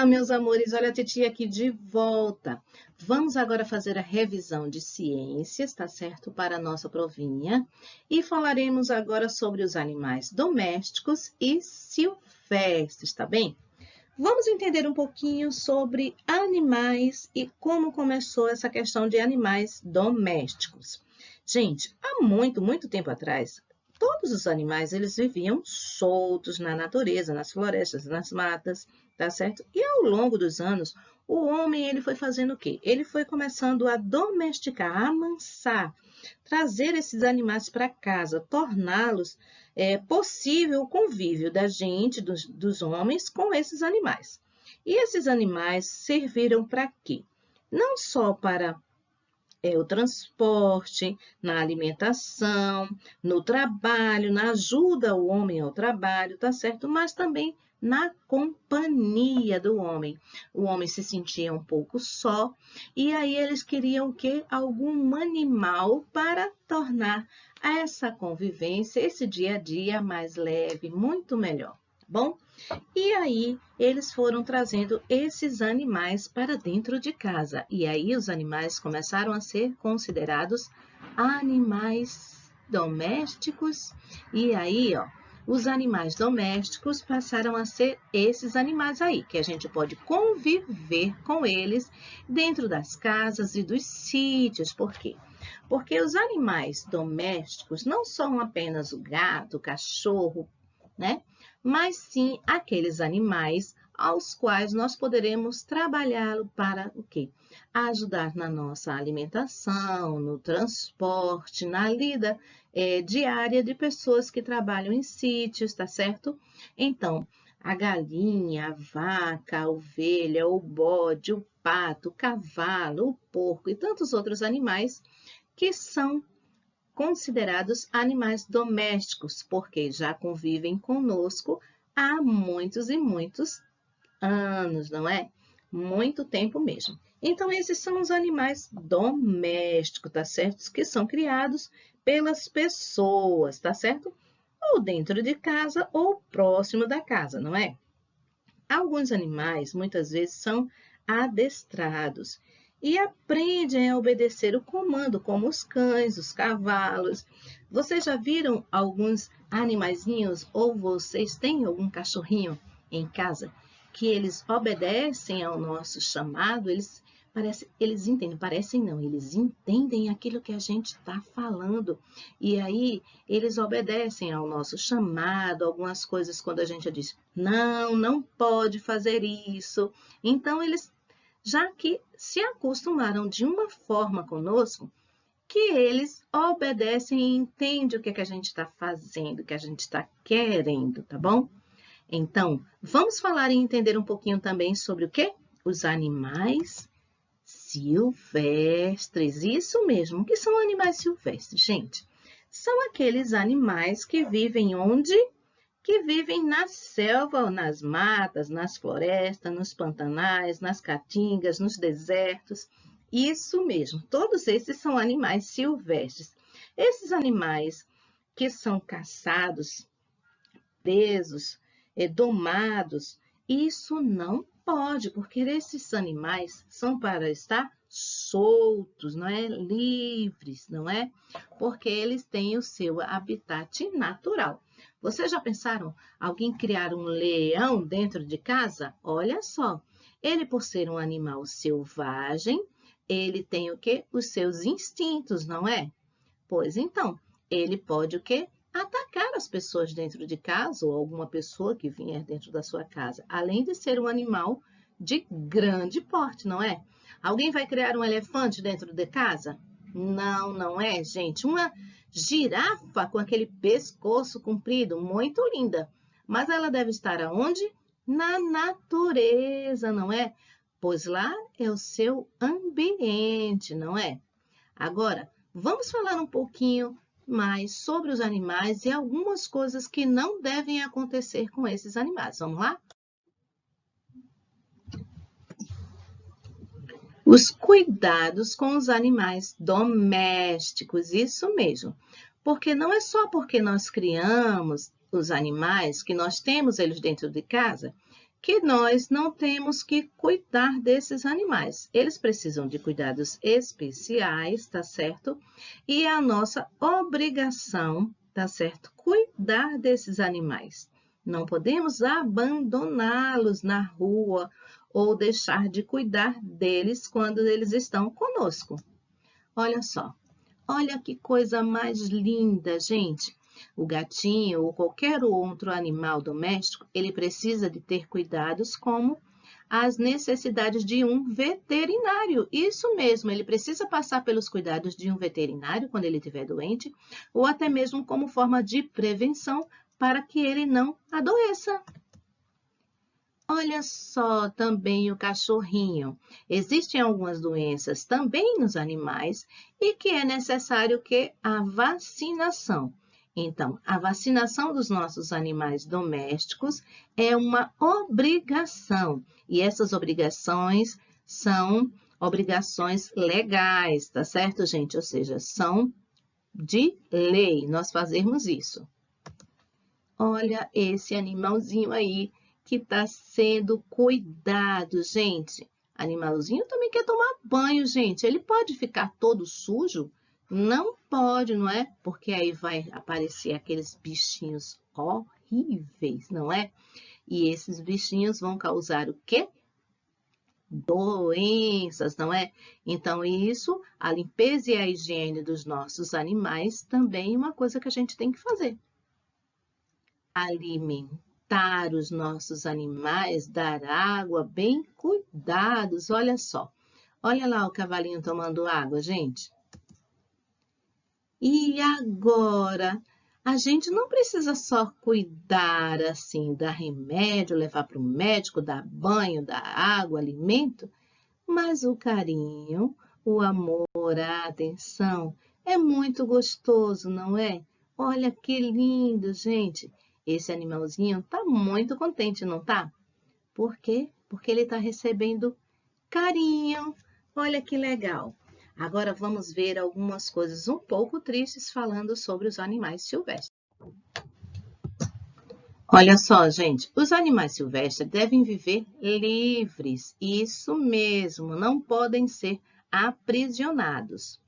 Olá, meus amores, olha a titia aqui de volta. Vamos agora fazer a revisão de ciências, tá certo? Para a nossa provinha. E falaremos agora sobre os animais domésticos e silvestres, tá bem? Vamos entender um pouquinho sobre animais e como começou essa questão de animais domésticos. Gente, há muito tempo atrás, todos os animais eles viviam soltos na natureza, nas florestas, nas matas, tá certo? E ao longo dos anos, o homem ele foi fazendo o quê? Ele foi começando a domesticar, a amansar, trazer esses animais para casa, torná-los possível o convívio da gente, dos homens, com esses animais. E esses animais serviram para quê? Não só para o transporte, na alimentação, no trabalho, na ajuda ao homem ao trabalho, tá certo? Mas também na companhia do homem. O homem se sentia um pouco só e aí eles queriam o quê? Algum animal para tornar essa convivência, esse dia a dia mais leve, muito melhor, tá bom? E aí, eles foram trazendo esses animais para dentro de casa. E aí, os animais começaram a ser considerados animais domésticos. E aí, ó, os animais domésticos passaram a ser esses animais aí, que a gente pode conviver com eles dentro das casas e dos sítios. Por quê? Porque os animais domésticos não são apenas o gato, o cachorro, né? Mas sim aqueles animais aos quais nós poderemos trabalhá-lo para o quê? Ajudar na nossa alimentação, no transporte, na lida diária de pessoas que trabalham em sítios, tá certo? Então, a galinha, a vaca, a ovelha, o bode, o pato, o cavalo, o porco e tantos outros animais que são considerados animais domésticos, porque já convivem conosco há muitos e muitos anos, não é? Muito tempo mesmo. Então, esses são os animais domésticos, tá certo? Que são criados pelas pessoas, tá certo? Ou dentro de casa ou próximo da casa, não é? Alguns animais, muitas vezes, são adestrados e aprendem a obedecer o comando, como os cães, os cavalos. Vocês já viram alguns animaizinhos ou vocês têm algum cachorrinho em casa que eles obedecem ao nosso chamado? Eles entendem, parecem não, eles entendem aquilo que a gente está falando. E aí, eles obedecem ao nosso chamado, algumas coisas quando a gente diz, não, não pode fazer isso. Então, eles, já que se acostumaram de uma forma conosco, que eles obedecem e entendem o que, que a gente está fazendo, o que a gente está querendo, tá bom? Então, vamos falar e entender um pouquinho também sobre o quê? Os animais silvestres, isso mesmo. O que são animais silvestres, gente? São aqueles animais que vivem onde? Que vivem na selva, ou nas matas, nas florestas, nos pantanais, nas caatingas, nos desertos. Isso mesmo, todos esses são animais silvestres. Esses animais que são caçados, presos, domados, isso não pode, porque esses animais são para estar soltos, não é? Livres, não é? Porque eles têm o seu habitat natural. Vocês já pensaram alguém criar um leão dentro de casa? Olha só, ele por ser um animal selvagem, ele tem o quê? Os seus instintos, não é? Pois então, ele pode o quê? Atacar as pessoas dentro de casa ou alguma pessoa que vier dentro da sua casa, além de ser um animal de grande porte, não é? Alguém vai criar um elefante dentro de casa? Não, não é, gente. Uma girafa com aquele pescoço comprido, muito linda. Mas ela deve estar aonde? Na natureza, não é? Pois lá é o seu ambiente, não é? Agora, vamos falar um pouquinho mais sobre os animais e algumas coisas que não devem acontecer com esses animais. Vamos lá? Os cuidados com os animais domésticos, isso mesmo. Porque não é só porque nós criamos os animais, que nós temos eles dentro de casa, que nós não temos que cuidar desses animais. Eles precisam de cuidados especiais, tá certo? E é a nossa obrigação, tá certo? Cuidar desses animais. Não podemos abandoná-los na rua ou deixar de cuidar deles quando eles estão conosco. Olha só, olha que coisa mais linda, gente. O gatinho ou qualquer outro animal doméstico, ele precisa de ter cuidados como as necessidades de um veterinário. Isso mesmo, ele precisa passar pelos cuidados de um veterinário quando ele estiver doente, ou até mesmo como forma de prevenção para que ele não adoeça. Olha só também o cachorrinho. Existem algumas doenças também nos animais e que é necessário que a vacinação. Então, a vacinação dos nossos animais domésticos é uma obrigação. E essas obrigações são obrigações legais, tá certo, gente? Ou seja, são de lei nós fazermos isso. Olha esse animalzinho aí que está sendo cuidado, gente. Animalzinho também quer tomar banho, gente. Ele pode ficar todo sujo? Não pode, não é? Porque aí vai aparecer aqueles bichinhos horríveis, não é? E esses bichinhos vão causar o quê? Doenças, não é? Então, isso, a limpeza e a higiene dos nossos animais também é uma coisa que a gente tem que fazer. Alimentar os nossos animais, dar água, bem cuidados, olha só. Olha lá o cavalinho tomando água, gente. E agora, a gente não precisa só cuidar assim, dar remédio, levar para o médico, dar banho, dar água, alimento, mas o carinho, o amor, a atenção é muito gostoso, não é? Olha que lindo, gente. Esse animalzinho tá muito contente, não tá? Por quê? Porque ele está recebendo carinho. Olha que legal. Agora vamos ver algumas coisas um pouco tristes falando sobre os animais silvestres. Olha só, gente, os animais silvestres devem viver livres. Isso mesmo, não podem ser aprisionados.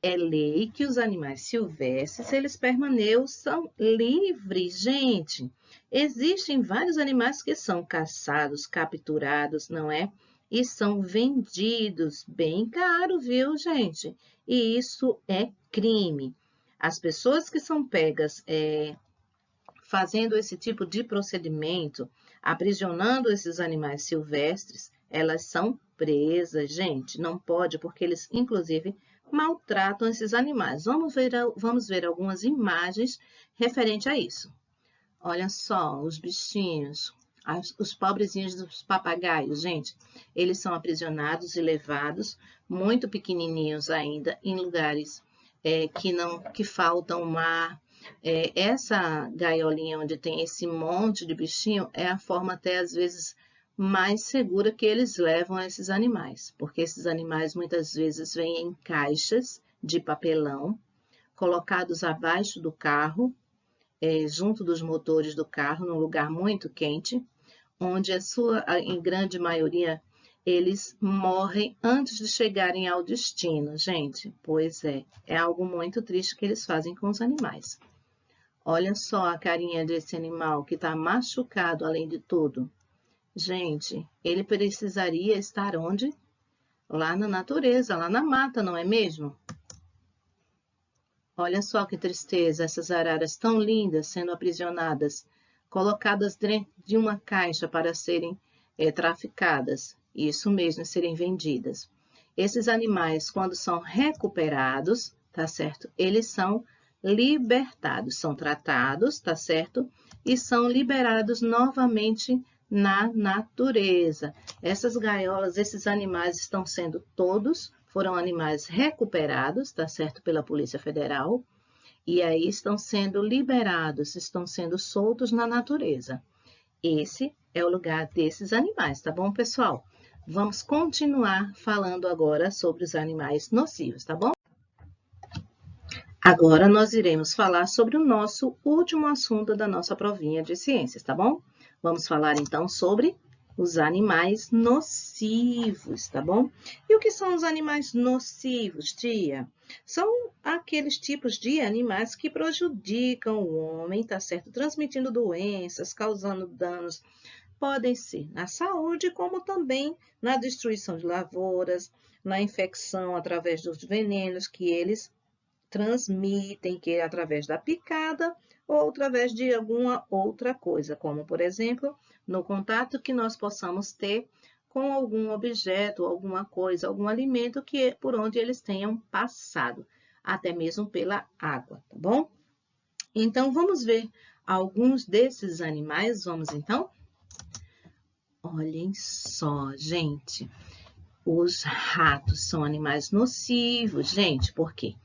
É lei que os animais silvestres, eles permaneçam livres, gente. Existem vários animais que são caçados, capturados, não é? E são vendidos bem caro, viu, gente? E isso é crime. As pessoas que são pegas fazendo esse tipo de procedimento, aprisionando esses animais silvestres, elas são presas, gente. Não pode, porque eles, inclusive, maltratam esses animais. Vamos ver algumas imagens referente a isso. Olha só, os bichinhos, os pobrezinhos dos papagaios, gente. Eles são aprisionados e levados, muito pequenininhos ainda, em lugares que faltam mar. Essa gaiolinha onde tem esse monte de bichinho é a forma até às vezes mais segura que eles levam a esses animais, porque esses animais muitas vezes vêm em caixas de papelão, colocados abaixo do carro, junto dos motores do carro, num lugar muito quente, onde em grande maioria, eles morrem antes de chegarem ao destino, gente. Pois é algo muito triste que eles fazem com os animais. Olha só a carinha desse animal que está machucado além de tudo. Gente, ele precisaria estar onde? Lá na natureza, lá na mata, não é mesmo? Olha só que tristeza, essas araras tão lindas sendo aprisionadas, colocadas dentro de uma caixa para serem traficadas. Isso mesmo, serem vendidas. Esses animais, quando são recuperados, tá certo? Eles são libertados, são tratados, tá certo? E são liberados novamente na natureza. Essas gaiolas, esses animais estão sendo foram animais recuperados, tá certo? Pela Polícia Federal. E aí estão sendo liberados, estão sendo soltos na natureza. Esse é o lugar desses animais, tá bom, pessoal? Vamos continuar falando agora sobre os animais nocivos, tá bom? Agora nós iremos falar sobre o nosso último assunto da nossa provinha de ciências, tá bom? Vamos falar então sobre os animais nocivos, tá bom? E o que são os animais nocivos, tia? São aqueles tipos de animais que prejudicam o homem, tá certo? Transmitindo doenças, causando danos. Podem ser na saúde, como também na destruição de lavouras, na infecção através dos venenos que eles transmitem, que é através da picada ou através de alguma outra coisa, como, por exemplo, no contato que nós possamos ter com algum objeto, alguma coisa, algum alimento que por onde eles tenham passado, até mesmo pela água, tá bom? Então, vamos ver alguns desses animais, vamos então? Olhem só, gente, os ratos são animais nocivos, gente, por quê?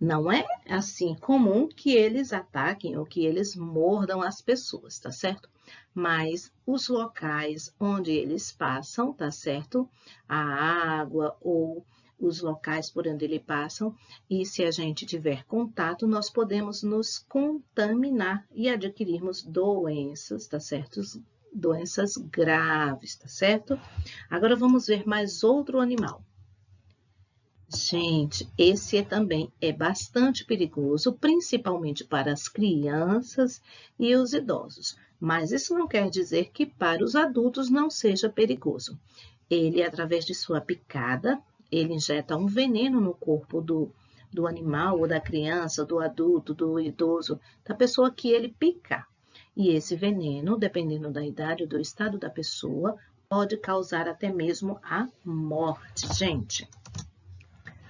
Não é assim comum que eles ataquem ou que eles mordam as pessoas, tá certo? Mas os locais onde eles passam, tá certo? A água ou os locais por onde eles passam, e se a gente tiver contato, nós podemos nos contaminar e adquirirmos doenças, tá certo? Doenças graves, tá certo? Agora vamos ver mais outro animal. Gente, esse também é bastante perigoso, principalmente para as crianças e os idosos. Mas isso não quer dizer que para os adultos não seja perigoso. Ele, através de sua picada, ele injeta um veneno no corpo do animal, ou da criança, do adulto, do idoso, da pessoa que ele picar. E esse veneno, dependendo da idade ou do estado da pessoa, pode causar até mesmo a morte, gente.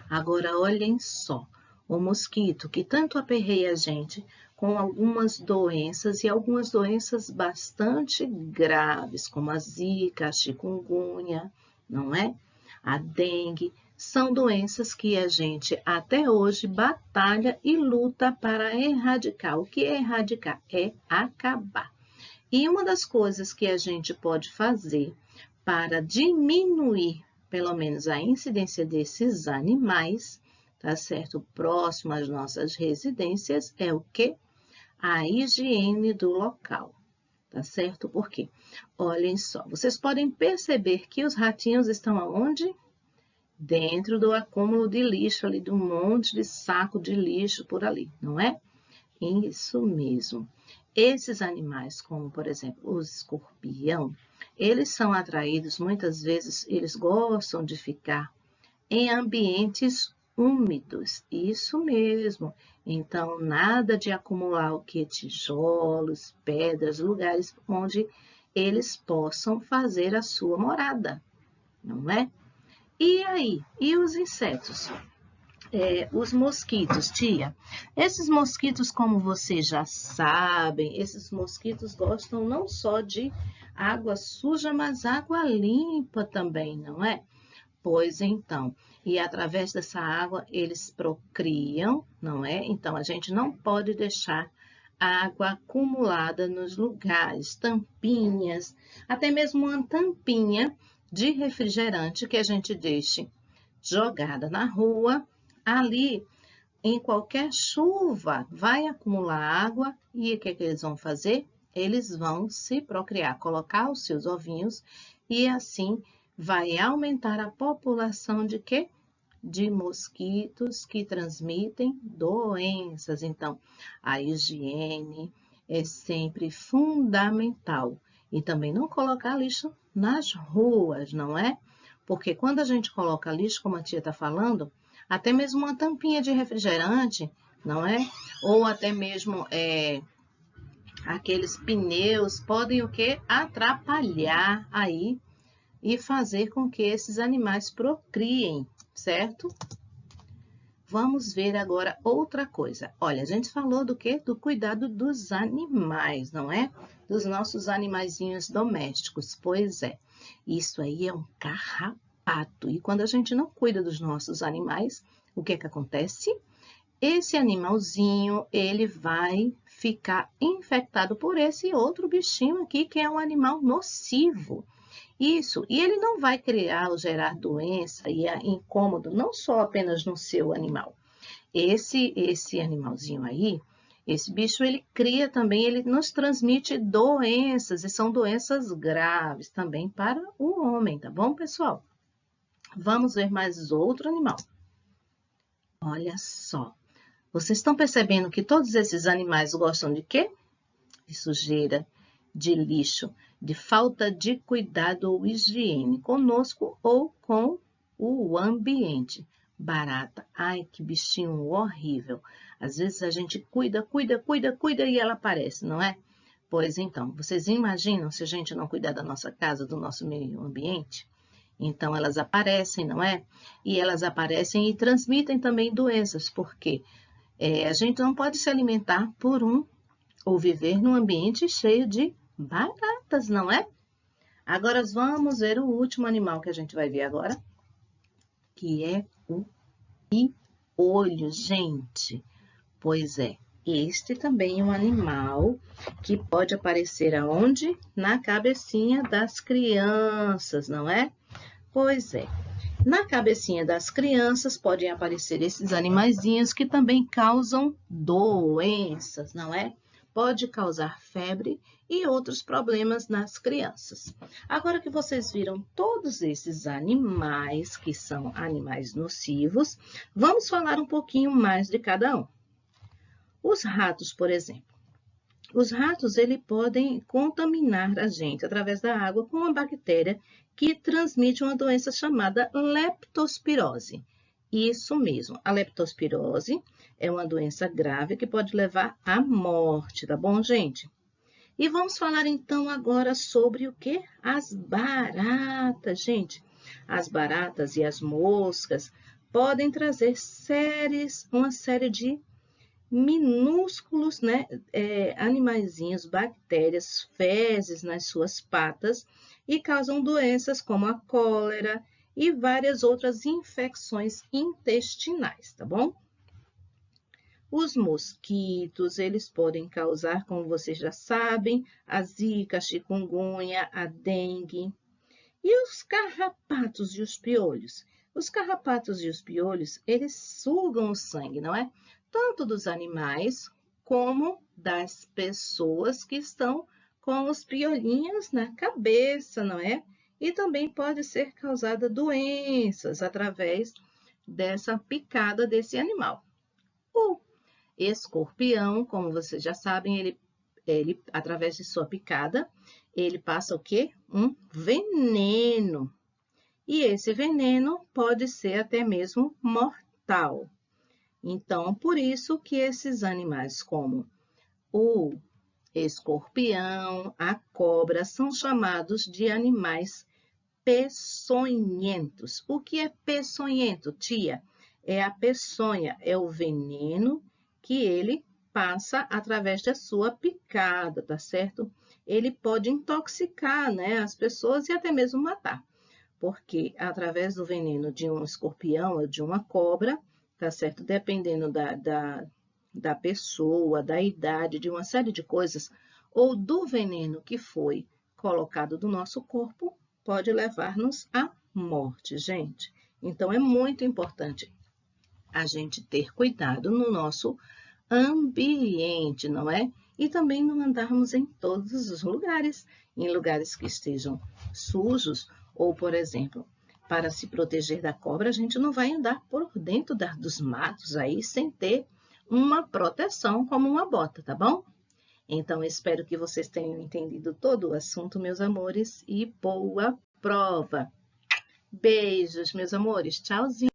Agora, olhem só, o mosquito que tanto aperreia a gente com algumas doenças e algumas doenças bastante graves, como a zika, a chikungunya, não é? A dengue, são doenças que a gente até hoje batalha e luta para erradicar. O que é erradicar? É acabar. E uma das coisas que a gente pode fazer para diminuir pelo menos a incidência desses animais, tá certo? Próximo às nossas residências, é o quê? A higiene do local, tá certo? Por quê? Olhem só, vocês podem perceber que os ratinhos estão aonde? Dentro do acúmulo de lixo ali, de um monte de saco de lixo por ali, não é? Isso mesmo. Esses animais, como por exemplo os escorpião, eles são atraídos, muitas vezes eles gostam de ficar em ambientes úmidos, isso mesmo. Então, nada de acumular o que? Tijolos, pedras, lugares onde eles possam fazer a sua morada, não é? E aí? E os insetos? Os mosquitos, tia. Esses mosquitos, como vocês já sabem, esses mosquitos gostam não só de água suja, mas água limpa também, não é? Pois então, e através dessa água eles procriam, não é? Então, a gente não pode deixar água acumulada nos lugares, tampinhas, até mesmo uma tampinha de refrigerante que a gente deixe jogada na rua, ali, em qualquer chuva, vai acumular água e o que eles vão fazer? Eles vão se procriar, colocar os seus ovinhos e assim vai aumentar a população de quê? De mosquitos que transmitem doenças. Então, a higiene é sempre fundamental. E também não colocar lixo nas ruas, não é? Porque quando a gente coloca lixo, como a tia está falando, até mesmo uma tampinha de refrigerante, não é? Ou até mesmo aqueles pneus podem o quê? Atrapalhar aí e fazer com que esses animais procriem, certo? Vamos ver agora outra coisa. Olha, a gente falou do quê? Do cuidado dos animais, não é? Dos nossos animaizinhos domésticos. Pois é, isso aí é um carrapato. E quando a gente não cuida dos nossos animais, o que é que acontece? Esse animalzinho, ele vai ficar infectado por esse outro bichinho aqui, que é um animal nocivo. Isso, e ele não vai criar ou gerar doença e incômodo, não só apenas no seu animal. Esse animalzinho aí, Esse bicho, ele cria também, ele nos transmite doenças, e são doenças graves também para o homem, tá bom, pessoal? Vamos ver mais outro animal. Olha só, vocês estão percebendo que todos esses animais gostam de quê? De sujeira, de lixo, de falta de cuidado ou higiene conosco ou com o ambiente. Barata, ai que bichinho horrível. Às vezes a gente cuida e ela aparece, não é? Pois então, vocês imaginam se a gente não cuidar da nossa casa, do nosso meio ambiente? Então elas aparecem, não é? E elas aparecem e transmitem também doenças, porque a gente não pode se alimentar ou viver num ambiente cheio de baratas, não é? Agora vamos ver o último animal que a gente vai ver agora, que é o piolho, gente. Pois é, este também é um animal que pode aparecer aonde? Na cabecinha das crianças, não é? Pois é. Na cabecinha das crianças podem aparecer esses animaizinhos que também causam doenças, não é? Pode causar febre e outros problemas nas crianças. Agora que vocês viram todos esses animais, que são animais nocivos, vamos falar um pouquinho mais de cada um. Os ratos, por exemplo. Os ratos, podem contaminar a gente através da água com uma bactéria que transmite uma doença chamada leptospirose. Isso mesmo, a leptospirose é uma doença grave que pode levar à morte, tá bom, gente? E vamos falar então agora sobre o que? As baratas, gente. As baratas e as moscas podem trazer uma série de minúsculos, né, animaizinhos, bactérias, fezes nas suas patas e causam doenças como a cólera e várias outras infecções intestinais, tá bom? Os mosquitos, eles podem causar, como vocês já sabem, a zika, a chikungunya, a dengue. E os carrapatos e os piolhos? Os carrapatos e os piolhos, eles sugam o sangue, não é? Tanto dos animais como das pessoas que estão com os piolinhos na cabeça, não é? E também pode ser causada doenças através dessa picada desse animal. O escorpião, como vocês já sabem, ele através de sua picada, ele passa o quê? Um veneno. E esse veneno pode ser até mesmo mortal. Então, por isso que esses animais como o escorpião, a cobra, são chamados de animais peçonhentos. O que é peçonhento, tia? É a peçonha, é o veneno que ele passa através da sua picada, tá certo? Ele pode intoxicar, né, as pessoas e até mesmo matar, porque através do veneno de um escorpião ou de uma cobra, tá certo? Dependendo da pessoa, da idade, de uma série de coisas, ou do veneno que foi colocado no nosso corpo, pode levar-nos à morte, gente. Então, é muito importante a gente ter cuidado no nosso ambiente, não é? E também não andarmos em todos os lugares, em lugares que estejam sujos, ou, por exemplo, para se proteger da cobra, a gente não vai andar por dentro dos matos aí sem ter uma proteção como uma bota, tá bom? Então, espero que vocês tenham entendido todo o assunto, meus amores, e boa prova! Beijos, meus amores. Tchauzinho!